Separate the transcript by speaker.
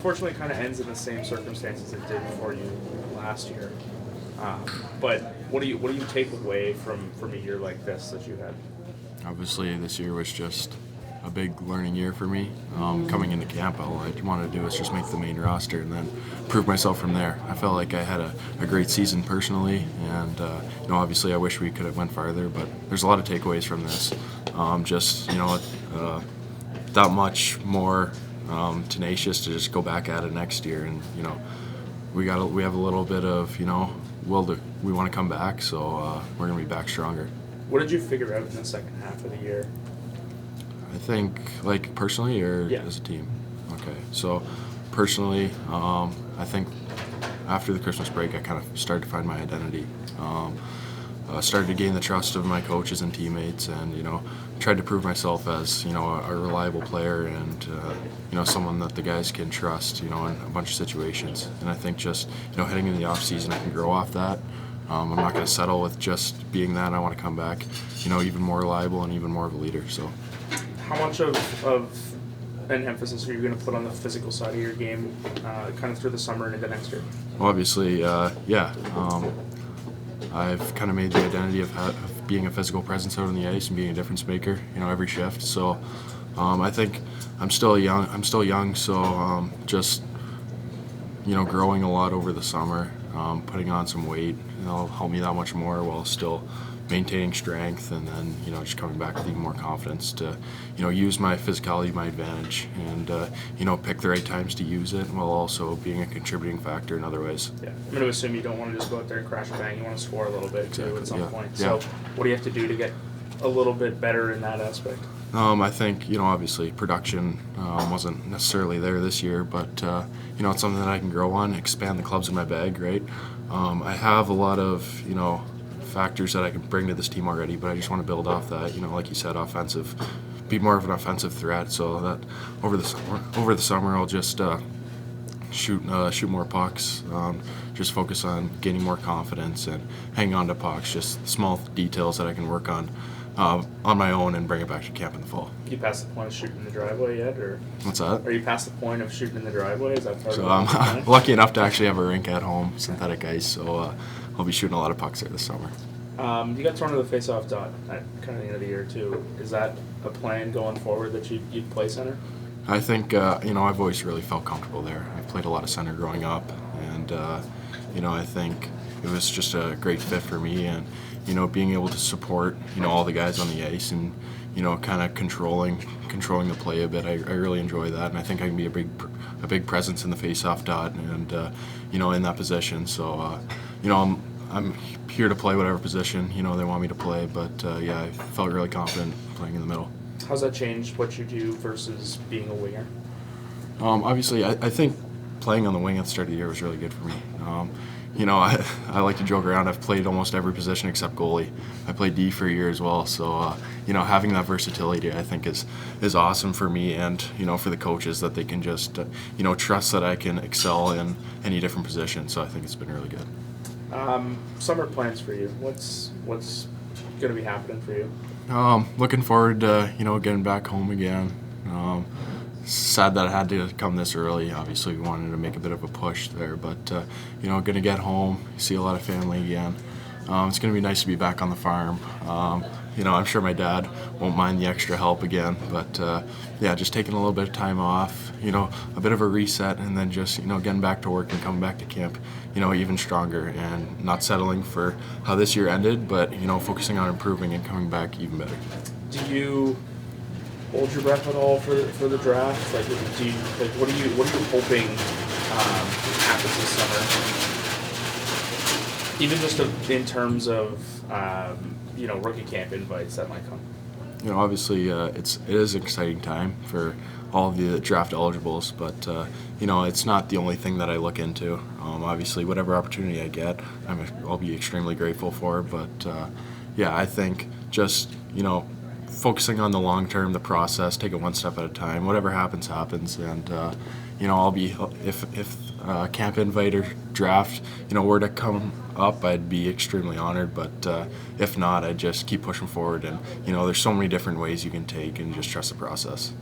Speaker 1: Fortunately, it kind of ends in the same circumstances it did for you last year. But what do you take away from a year like this that you had?
Speaker 2: Obviously, this year was just a big learning year for me. Coming into camp, all I wanted to do was just make the main roster and then prove myself from there. I felt like I had a great season personally, and obviously, I wish we could have went farther. But there's a lot of takeaways from this. That much more tenacious to just go back at it next year, and we have a little bit of we want to come back, so we're gonna be back stronger.
Speaker 1: What did you figure out in the second half of the year?
Speaker 2: I think, like, personally or
Speaker 1: Yeah.
Speaker 2: as a team? Okay, so personally, I think after the Christmas break, I kind of started to find my identity. Started to gain the trust of my coaches and teammates, and tried to prove myself as a reliable player and someone that the guys can trust in a bunch of situations. And I think just heading into the off season, I can grow off that. I'm not going to settle with just being that. I want to come back even more reliable and even more of a leader. So
Speaker 1: How much of an emphasis are you going to put on the physical side of your game, kind of through the summer and into next year?
Speaker 2: obviously, yeah. I've kind of made the identity of being a physical presence out on the ice and being a difference maker, every shift. So I think I'm still young, so just growing a lot over the summer, putting on some weight, will help me that much more while still maintaining strength, and then just coming back with even more confidence to use my physicality to my advantage, and pick the right times to use it while also being a contributing factor in other ways.
Speaker 1: Yeah, I'm going to assume you don't want to just go out there and crash and bang. You want to score a little bit too at some point.
Speaker 2: Yeah.
Speaker 1: So what do you have to do to get a little bit better in that aspect?
Speaker 2: I think obviously production wasn't necessarily there this year, but it's something that I can grow on, expand the clubs in my bag. Right, I have a lot of factors that I can bring to this team already, but I just want to build off that. Like you said, offensive, be more of an offensive threat. So that over the summer, I'll just shoot more pucks. Just focus on gaining more confidence and hanging on to pucks. Just small details that I can work on my own and bring it back to camp in the fall.
Speaker 1: You past the point of shooting in the driveway yet, or
Speaker 2: What's that?
Speaker 1: are you past the point of shooting in the driveway? Is that part
Speaker 2: So
Speaker 1: of
Speaker 2: I'm lucky enough to actually have a rink at home, synthetic ice. So I'll be shooting a lot of pucks there this summer.
Speaker 1: You got thrown to the face-off dot at kind of the end of the year too. Is that a plan going forward that you'd play center?
Speaker 2: I think I've always really felt comfortable there. I've played a lot of center growing up, and I think it was just a great fit for me, and being able to support all the guys on the ice and kind of controlling the play a bit. I really enjoy that, and I think I can be a big presence in the face-off dot and in that position. So I'm here to play whatever position they want me to play, but I felt really confident playing in the middle.
Speaker 1: How's that changed what you do versus being a winger?
Speaker 2: Obviously, I think playing on the wing at the start of the year was really good for me. I like to joke around. I've played almost every position except goalie. I played D for a year as well, so having that versatility, I think, is awesome for me, and for the coaches, that they can just trust that I can excel in any different position. So I think it's been really good.
Speaker 1: Summer plans for you. What's going to be happening for you?
Speaker 2: Looking forward to getting back home again. Sad that it had to come this early. Obviously, we wanted to make a bit of a push there, but going to get home, see a lot of family again. It's going to be nice to be back on the farm. I'm sure my dad won't mind the extra help again, but just taking a little bit of time off, a bit of a reset, and then just getting back to work and coming back to camp, even stronger, and not settling for how this year ended, but focusing on improving and coming back even better.
Speaker 1: Do you hold your breath at all for the draft? Like, what are you hoping happens this summer? Even just in terms of rookie camp invites that might come.
Speaker 2: Obviously, it is an exciting time for all of the draft eligibles, but it's not the only thing that I look into. Obviously, whatever opportunity I get, I'll be extremely grateful for. But I think just focusing on the long term, the process, take it one step at a time. Whatever happens, happens, and I'll be if camp invite or draft were to come up, I'd be extremely honored. But if not, I'd just keep pushing forward, and there's so many different ways you can take, and just trust the process.